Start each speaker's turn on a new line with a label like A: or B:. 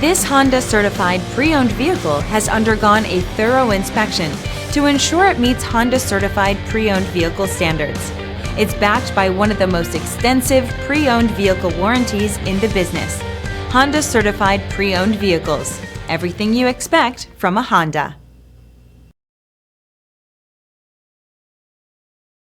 A: This Honda certified pre-owned vehicle has undergone a thorough inspection to ensure it meets Honda certified pre-owned vehicle standards. It's backed by one of the most extensive pre-owned vehicle warranties in the business. Honda certified pre-owned vehicles. Everything you expect from a Honda.